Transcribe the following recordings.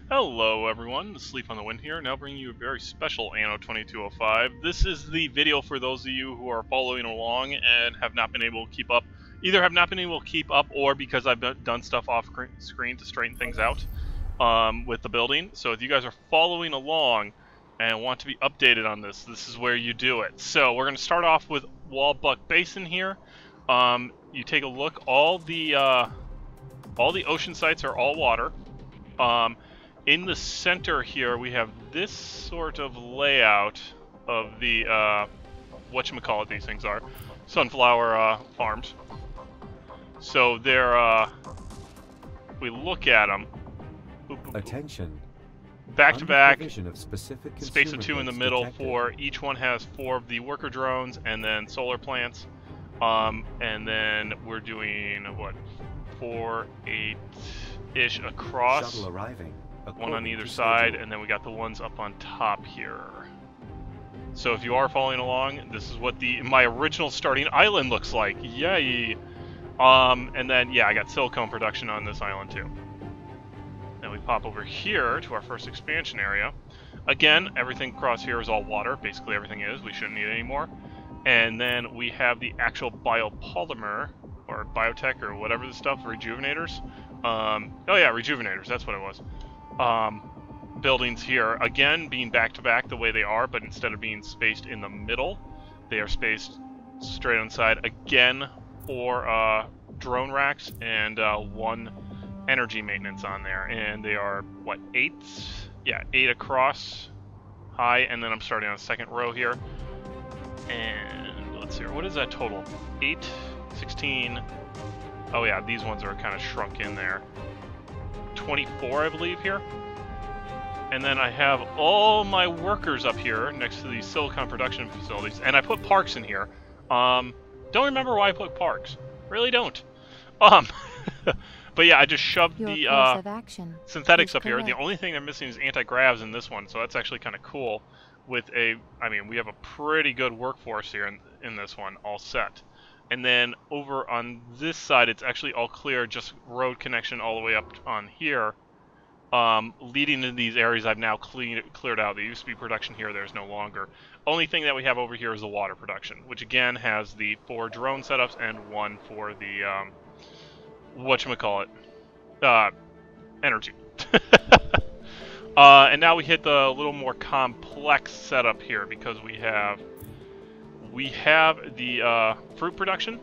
Hello everyone, Sleep on the Wind here, now bringing you a very special Anno 2205. This is the video for those of you who are following along and have not been able to keep up. Either have not been able to keep up, or because I've done stuff off screen to straighten things out with the building. So if you guys are following along and want to be updated on this, this is where you do it. So we're going to start off with Wallbug Basin here. You take a look, all the ocean sites are all water. In the center here, we have this sort of layout of the, whatchamacallit these things are, sunflower farms. So they're, we look at them. Attention. Back to back, Of specific space of 2 in the middle detected. for each one has 4 of the worker drones and then solar plants. And then we're doing, what, 4, 8-ish across. Shuttle arriving. One on either side, and then we got the ones up on top here. So if you are following along, this is what my original starting island looks like. Yay! And then, yeah, I got silicone production on this island too. Then we pop over here to our first expansion area. Again, everything across here is all water. Basically everything is. We shouldn't need it anymore. And then we have the actual biopolymer, or biotech, or whatever the stuff, rejuvenators. Oh yeah, rejuvenators, that's what it was. Buildings here, again, being back-to-back the way they are, but instead of being spaced in the middle, they are spaced straight on the side. Again, 4 drone racks and 1 energy maintenance on there. And they are, what, 8? Yeah, 8 across, high, and then I'm starting on the second row here. And let's see, what is that total? 8, 16, oh yeah, these ones are kind of shrunk in there. 24, I believe, here. And then I have all my workers up here next to these silicon production facilities, and I put parks in here. Don't remember why I put parks. Really don't. But yeah, I just shoved the synthetics up here. The only thing I'm missing is anti-gravs in this one, so that's actually kind of cool. With I mean, we have a pretty good workforce here in this one, all set. And then over on this side, it's actually all clear, just road connection all the way up on here. Leading into these areas I've now cleared out. There used to be production here, there's no longer. Only thing that we have over here is the water production, which again has the 4 drone setups and 1 for the, whatchamacallit, energy. And now we hit the little more complex setup here, because we have the fruit production,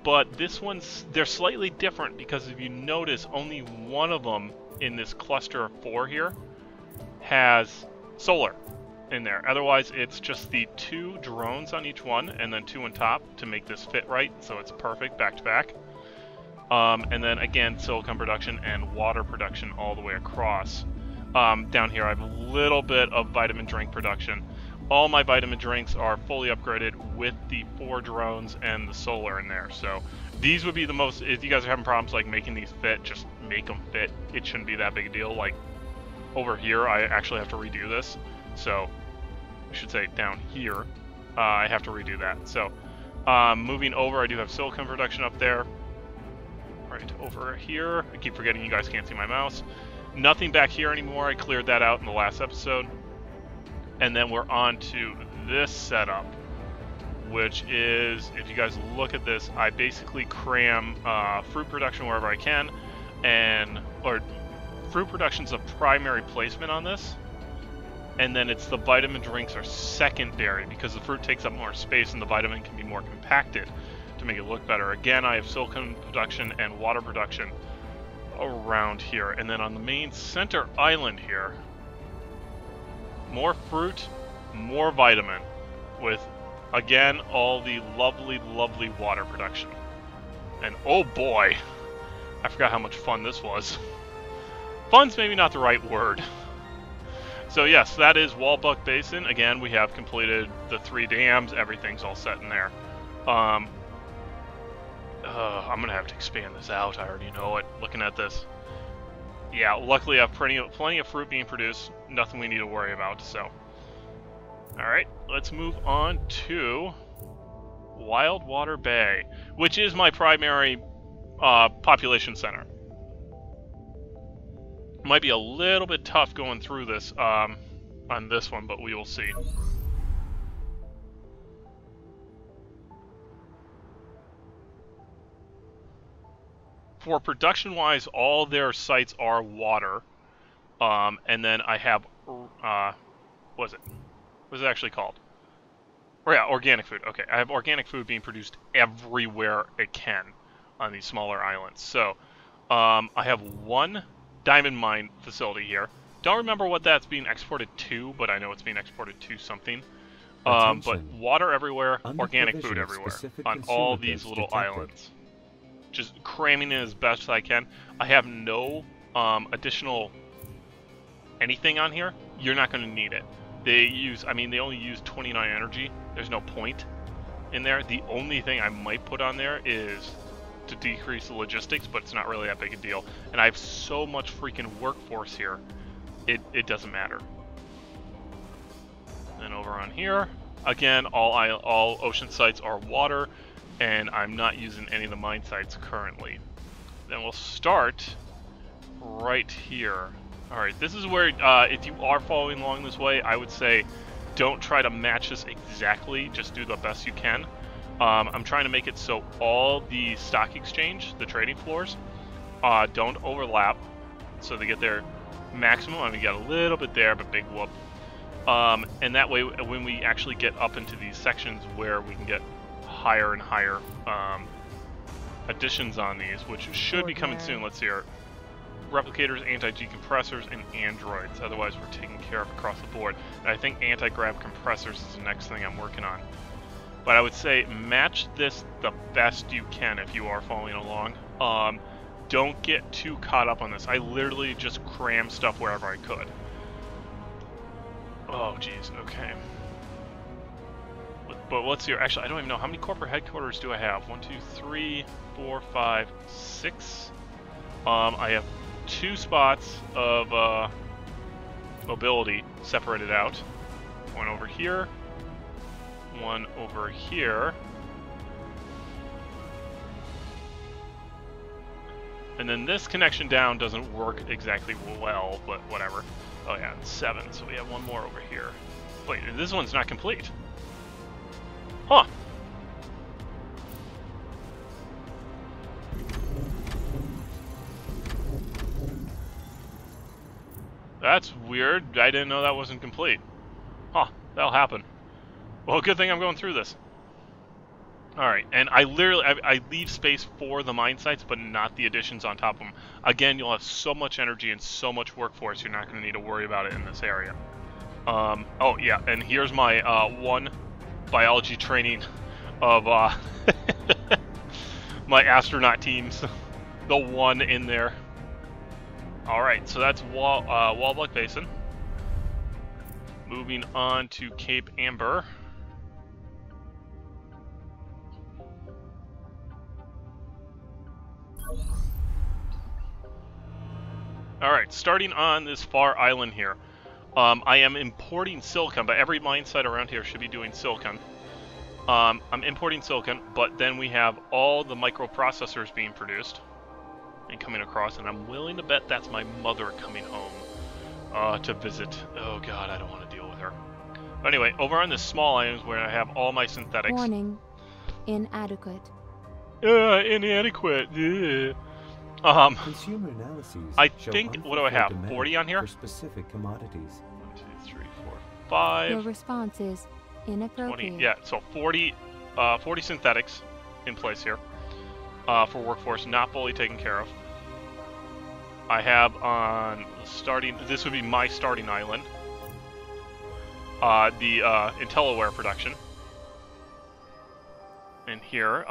but this one's, they're slightly different, because if you notice, only one of them in this cluster of 4 here has solar in there. Otherwise, it's just the 2 drones on each one, and then 2 on top to make this fit right, so it's perfect back to back. And then again, silicon production and water production all the way across. Down here I have a little bit of vitamin drink production. All my vitamin drinks are fully upgraded with the 4 drones and the solar in there. So these would be the most, if you guys are having problems like making these fit, just make them fit. It shouldn't be that big a deal. Like over here, I actually have to redo this. So I should say down here, I have to redo that. So moving over, I do have silicon production up there. Right over here, I keep forgetting you guys can't see my mouse. Nothing back here anymore. I cleared that out in the last episode. And then we're on to this setup, which is, if you guys look at this, I basically cram fruit production wherever I can, or fruit production's a primary placement on this, and then it's the vitamin drinks are secondary, because the fruit takes up more space and the vitamin can be more compacted to make it look better. Again, I have silicon production and water production around here, and then on the main center island here, more fruit, more vitamin, with, again, all the lovely, lovely water production. And oh boy, I forgot how much fun this was. Fun's maybe not the right word. So yes, that is Wallbug Basin. Again, we have completed the 3 dams, everything's all set in there. I'm gonna have to expand this out, I already know it, looking at this. yeah, luckily I have plenty of fruit being produced. Nothing we need to worry about, so. Alright, let's move on to Wildwater Bay, which is my primary population center. Might be a little bit tough going through this on this one, but we will see. For production-wise, all their sites are water, and then I have, what is it? What is it actually called? Oh yeah, organic food. Okay, I have organic food being produced everywhere it can on these smaller islands. So, I have one diamond mine facility here. Don't remember what that's being exported to, but I know it's being exported to something. But water everywhere, organic food everywhere on all these little islands. Just cramming in as best as I can. I have no additional anything on here. You're not going to need it. They only use 29 energy. There's no point in there. The only thing I might put on there is to decrease the logistics, but it's not really that big a deal. And I have so much freaking workforce here, it doesn't matter. And over on here, again, all ocean sites are water, and I'm not using any of the mine sites currently. Then we'll start right here. Alright, this is where, if you are following along this way, I would say don't try to match this exactly, just do the best you can. I'm trying to make it so all the stock exchange, the trading floors, don't overlap, so they get their maximum. I mean, you got a little bit there, but big whoop. And that way, when we actually get up into these sections where we can get higher and higher additions on these, which should be coming soon. Let's see here. Replicators, anti-G compressors, and androids. Otherwise, we're taken care of across the board. And I think anti-grav compressors is the next thing I'm working on. But I would say match this the best you can if you are following along. Don't get too caught up on this. I literally just cram stuff wherever I could. Oh, jeez. Okay. But let's see here. Actually, I don't even know. How many corporate headquarters do I have? 1, 2, 3, 4, 5, 6. I have 2 spots of mobility separated out. One over here. One over here. And then this connection down doesn't work exactly well, but whatever. Oh yeah, it's 7, so we have one more over here. Wait, this one's not complete. Huh. That's weird. I didn't know that wasn't complete. Huh, that'll happen. Well, good thing I'm going through this. Alright, and I leave space for the mine sites, but not the additions on top of them. Again, you'll have so much energy and so much workforce, you're not going to need to worry about it in this area. Oh yeah, and here's my one biology training of my astronaut teams. The one in there. Alright, so that's Wallbug Basin. Moving on to Cape Amber. Alright, starting on this far island here. I am importing silicon, but every mine site around here should be doing silicon. I'm importing silicon, but then we have all the microprocessors being produced and coming across, and I'm willing to bet that's my mother coming home to visit. Oh god, I don't want to deal with her. But anyway, over on this small island where I have all my synthetics. Warning. Inadequate. Inadequate. Yeah. Consumer analyses I think, what do I have, 40 on here? For specific commodities. 1, 2, 3, 4, 5. Your response is inappropriate. 20, yeah, so 40 synthetics in place here for workforce not fully taken care of. I have on starting, this would be my starting island, the IntelliWare production. And here,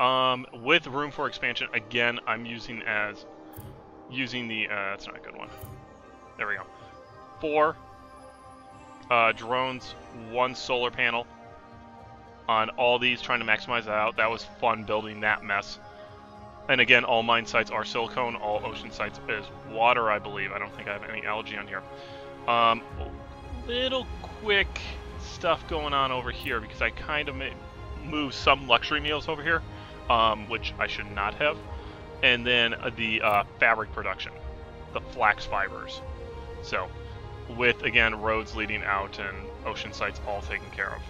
with room for expansion, again, I'm using the, that's not a good one. There we go. 4 drones, 1 solar panel on all these, trying to maximize that out. That was fun building that mess. And again, all mine sites are silicone, all ocean sites is water, I believe. I don't think I have any algae on here. Little quick stuff going on over here because I kind of moved some luxury meals over here, which I should not have. And then the fabric production, the flax fibers. So, with, again, roads leading out and ocean sites all taken care of.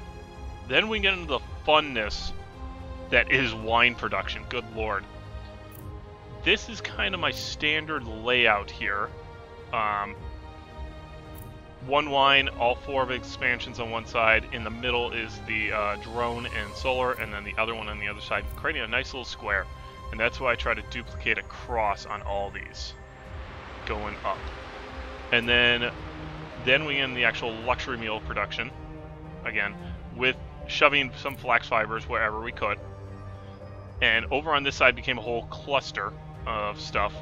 Then we get into the funness that is wine production. Good lord. This is kind of my standard layout here. One wine, all 4 of expansions on one side. In the middle is the drone and solar, and then the other one on the other side, creating a nice little square. And that's why I try to duplicate across on all these, going up. And then we get in the actual luxury meal production, again, with shoving some flax fibers wherever we could. And over on this side became a whole cluster of stuff.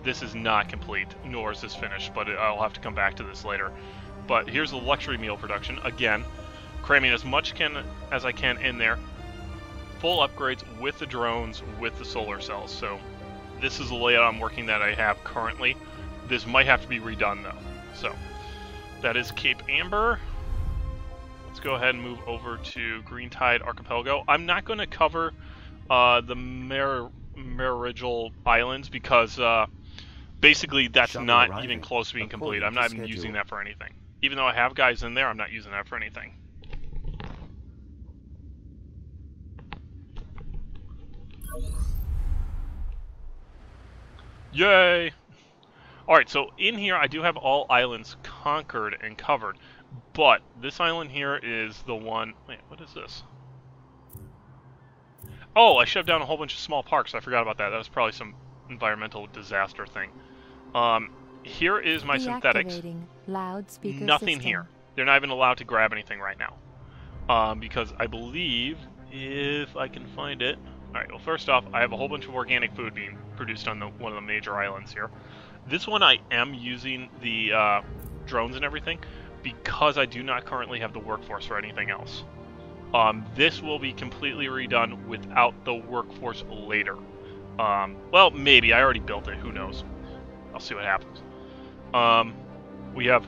This is not complete, nor is this finished, but I'll have to come back to this later. But here's the luxury meal production, again, cramming as much as I can in there. Full upgrades with the drones, with the solar cells. So this is the layout I'm working that I have currently. This might have to be redone though. So that is Cape Amber. Let's go ahead and move over to Green Tide Archipelago. I'm not going to cover the Meridional Islands because basically that's not even close to being complete. I'm not even using that for anything. Even though I have guys in there, I'm not using that for anything. Yay! Alright, so in here I do have all islands conquered and covered, but this island here is the one... Wait, what is this? Oh, I shoved down a whole bunch of small parks. I forgot about that. That was probably some environmental disaster thing. Here is my synthetics. Nothing system. here. They're not even allowed to grab anything right now. Because I believe, if I can find it... Alright, well first off, I have a whole bunch of organic food being produced on one of the major islands here. This one I am using the drones and everything because I do not currently have the workforce for anything else. This will be completely redone without the workforce later. Well, maybe. I already built it. Who knows? I'll see what happens. We have,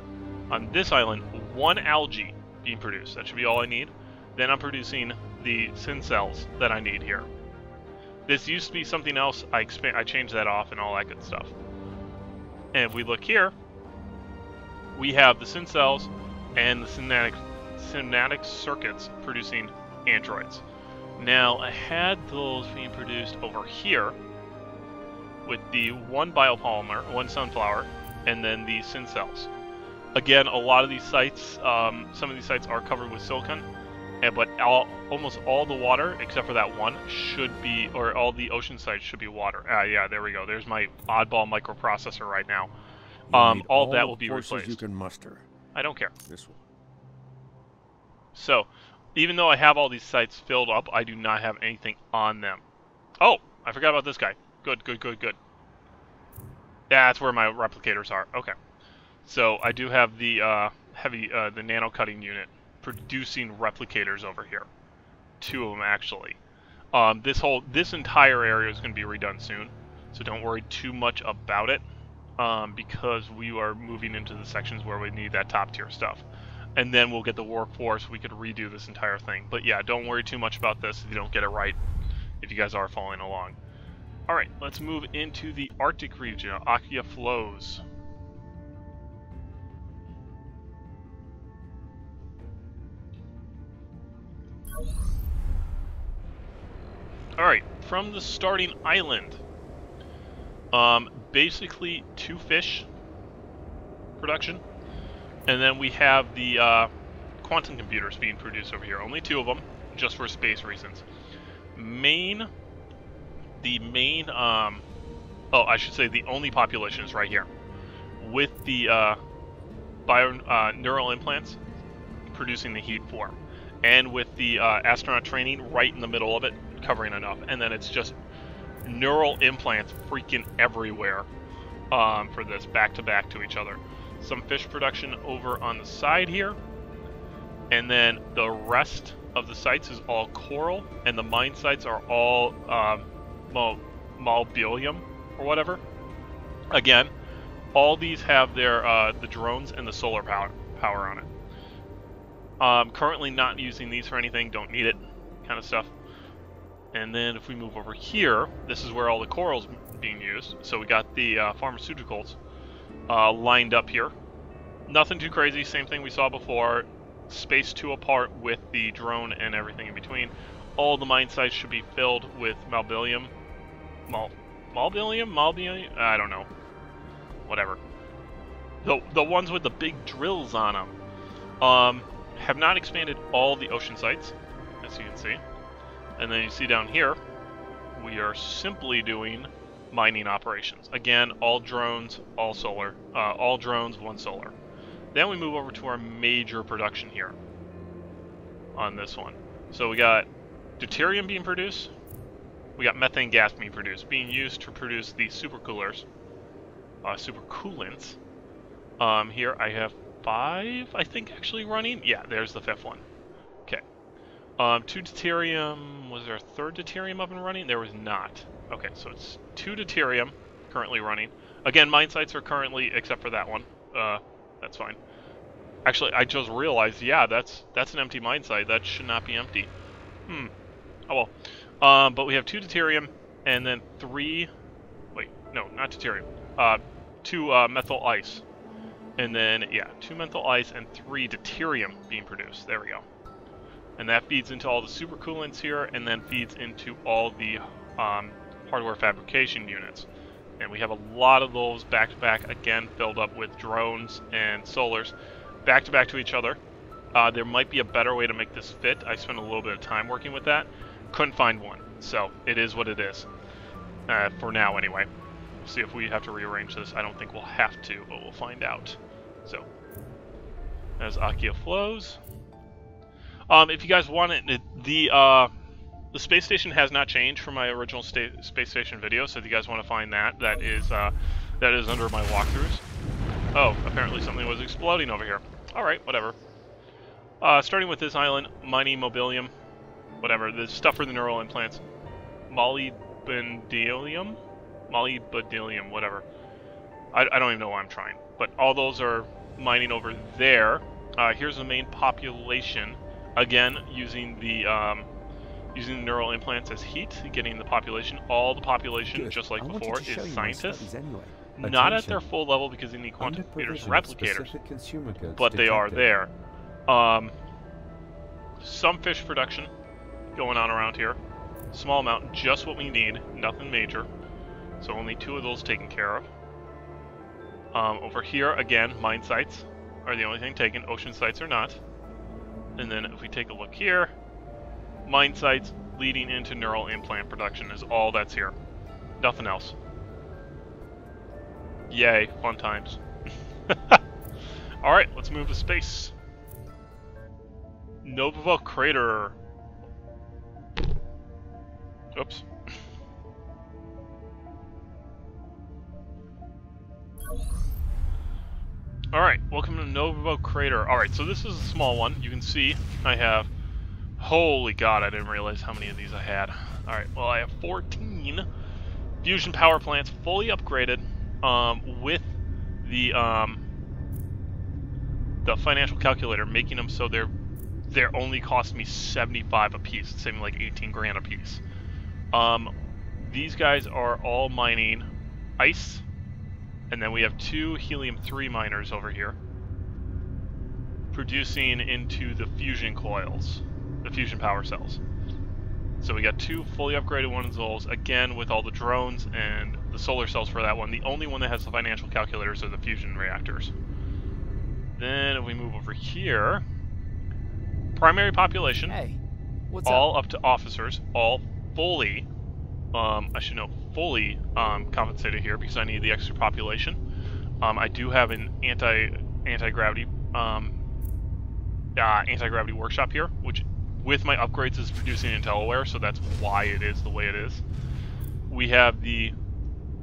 on this island, 1 algae being produced. That should be all I need. Then I'm producing the syn cells that I need here. This used to be something else. I changed that off and all that good stuff. And if we look here, we have the syn cells and the synaptic circuits producing androids. Now, I had those being produced over here with the 1 biopolymer, 1 sunflower, and then the syn cells. Again, a lot of these sites, some of these sites are covered with silicon, but almost all the water, except for that one, should be, or all the ocean sites should be water. Yeah, there we go. There's my oddball microprocessor right now. All that will be replaced. You can muster. I don't care. This one. So, even though I have all these sites filled up, I do not have anything on them. Oh, I forgot about this guy. Good. That's where my replicators are. Okay. So, I do have the the nano cutting unit producing replicators over here. 2 of them, actually. This entire area is going to be redone soon, so don't worry too much about it, because we are moving into the sections where we need that top tier stuff. And then we'll get the workforce. We could redo this entire thing. But yeah, don't worry too much about this if you don't get it right, if you guys are following along. Alright, let's move into the Arctic region, Aia Flows. Alright, from the starting island, basically 2 fish production, and then we have the quantum computers being produced over here. Only 2 of them, just for space reasons. I should say the only population is right here, with the neural implants producing the heat form, and with the astronaut training right in the middle of it, covering enough. And then it's just neural implants freaking everywhere for this, back to back to each other. Some fish production over on the side here, and then the rest of the sites is all coral, and the mine sites are all well, Malbilium or whatever. Again, all these have their the drones and the solar power on it. Currently not using these for anything, don't need it, kind of stuff. And then if we move over here, this is where all the coral's being used. So we got the pharmaceuticals lined up here. Nothing too crazy, same thing we saw before. Spaced 2 apart with the drone and everything in between. All the mine sites should be filled with Malbilium. Malbilium? I don't know. Whatever. The ones with the big drills on them. Have not expanded all the ocean sites, as you can see. And then you see down here, we are simply doing mining operations. Again, all drones, all solar. All drones, 1 solar. Then we move over to our major production here on this one. So we got deuterium being produced. We got methane gas being produced, being used to produce the supercoolers, supercoolants. Here I have 5, I think, actually running. Yeah, there's the 5th one. Okay. 2 deuterium. Was there a 3rd deuterium up and running? There was not. Okay, so it's 2 deuterium currently running. Again, mine sites are currently, except for that one. That's fine. Actually, I just realized, yeah, that's an empty mine site. That should not be empty. Oh well. But we have 2 deuterium, and then 3... Wait, no, not deuterium. 2 methyl ice. And then, yeah, 2 methyl ice and 3 deuterium being produced. There we go. And that feeds into all the supercoolants here, and then feeds into all the hardware fabrication units. And we have a lot of those back-to-back, again, filled up with drones and solars, back-to-back to each other. There might be a better way to make this fit. I spent a little bit of time working with that. Couldn't find one. So, it is what it is. For now, anyway. We'll see if we have to rearrange this. I don't think we'll have to, but we'll find out. So, as Akia flows. If you guys want it, the space station has not changed from my original space station video, so if you guys want to find that, that is under my walkthroughs. Oh, apparently something was exploding over here. Alright, whatever. Starting with this island, mining mobilium, whatever, the stuff for the neural implants. Molybdenum, whatever. I don't even know why I'm trying. But all those are mining over there. Here's the main population. Again, using the neural implants as heat, getting the population. All the population, just like before, is scientists. Anyway. Not at their full level because they need quantum computers and replicators, but they are there. Some fish production going on around here. Small amount, just what we need, nothing major. So only 2 of those taken care of. Over here, again, mine sites are the only thing taken. Ocean sites are not. And then if we take a look here, mine sites leading into neural implant production is all that's here. Nothing else. Yay, fun times. Alright, let's move to space. Novo Crater. Oops. Alright, welcome to Novo Crater. Alright, so this is a small one. You can see I have... Holy god, I didn't realize how many of these I had. Alright, well I have 14 fusion power plants fully upgraded with the financial calculator, making them so they're only cost me 75 a piece, saving like 18 grand a piece. These guys are all mining ice. And then we have 2 helium-3 miners over here, producing into the fusion coils, the fusion power cells. So we got 2 fully upgraded ones of those, again with all the drones and the solar cells for that one. The only one that has the financial calculators are the fusion reactors. Then if we move over here, primary population, hey, what's all up? Up to officers, all fully I should know, fully compensated here because I need the extra population. I do have an anti-gravity workshop here, which with my upgrades is producing IntelliWare, so that's why it is the way it is. We have the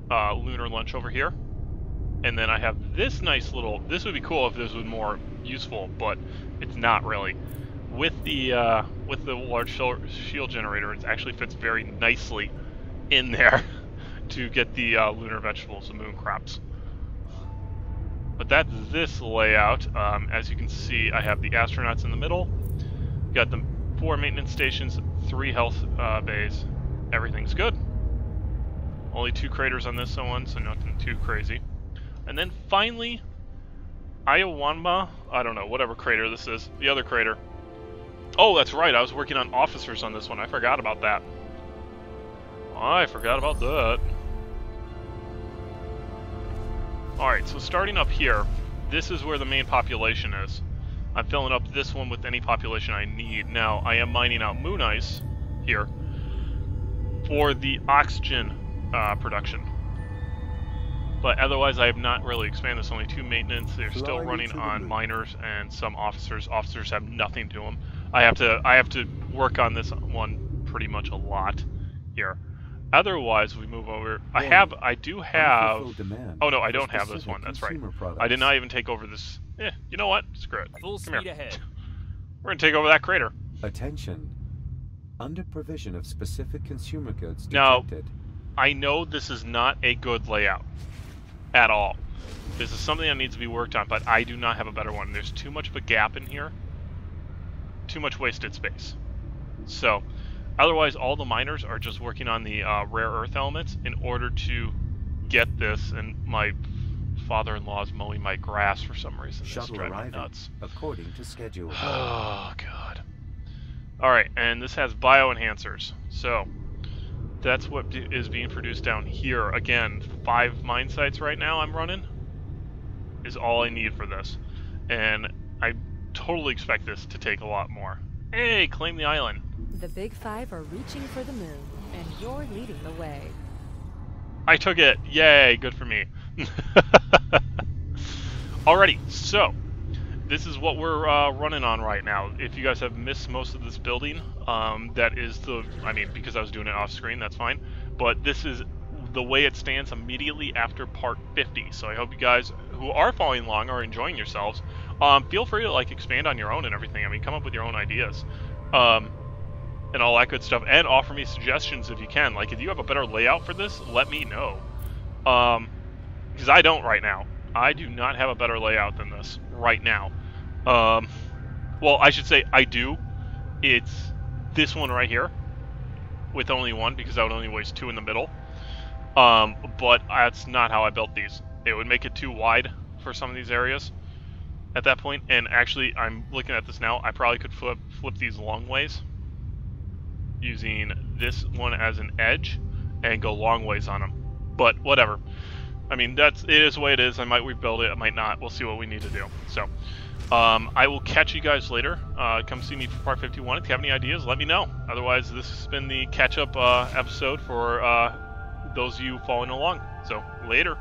lunar lunch over here, and then I have this nice little. This would be cool if this was more useful, but it's not really. With the large shield generator, it actually fits very nicely in there. to get the lunar vegetables, the moon crops. But that's this layout. As you can see, I have the astronauts in the middle. Got the 4 maintenance stations, 3 health bays. Everything's good. Only 2 craters on this one, so nothing too crazy. And then finally, Aia, I don't know, whatever crater this is. The other crater. Oh, that's right, I was working on officers on this one. I forgot about that. I forgot about that. Alright, so starting up here, this is where the main population is. I'm filling up this one with any population I need. Now, I am mining out moon ice here for the oxygen production. But otherwise, I have not really expanded this. Only 2 maintenance. They're still running on miners and some officers. Officers have nothing to them. I have to work on this one pretty much a lot here. Otherwise, we move over. I do have. Oh no, I don't have this one. That's right. I did not even take over this. You know what? Screw it. Full speed ahead. We're gonna take over that crater. Attention. Under provision of specific consumer goods Now, detected. I know this is not a good layout at all. This is something that needs to be worked on, but I do not have a better one. There's too much of a gap in here. Too much wasted space. So, otherwise, all the miners are just working on the rare earth elements in order to get this, and my father-in-law is mowing my grass for some reason. Shuttle driving me arriving nuts. according to schedule. Oh, God. Alright, and this has bioenhancers. So, that's what is being produced down here. Again, 5 mine sites right now I'm running is all I need for this. And I totally expect this to take a lot more. Hey, claim the island. The Big Five are reaching for the moon, and you're leading the way. I took it. Yay, good for me. Alrighty, so this is what we're running on right now. If you guys have missed most of this building, that is the, I mean, because I was doing it off screen, that's fine. But this is the way it stands immediately after part 50. So I hope you guys who are following along are enjoying yourselves. Feel free to like expand on your own and everything. I mean, come up with your own ideas. And all that good stuff, and offer me suggestions if you can. Like, if you have a better layout for this, let me know. Because I don't right now. I do not have a better layout than this right now. Well, I should say I do. It's this one right here, with only 1, because I would only waste 2 in the middle. But that's not how I built these. It would make it too wide for some of these areas at that point. And actually, I'm looking at this now, I probably could flip these long ways, using this one as an edge and go long ways on them. But whatever. I mean, it is the way it is. I might rebuild it, I might not. We'll see what we need to do. So, I will catch you guys later. Come see me for part 51. If you have any ideas, let me know. Otherwise, this has been the catch-up episode for those of you following along. So, later.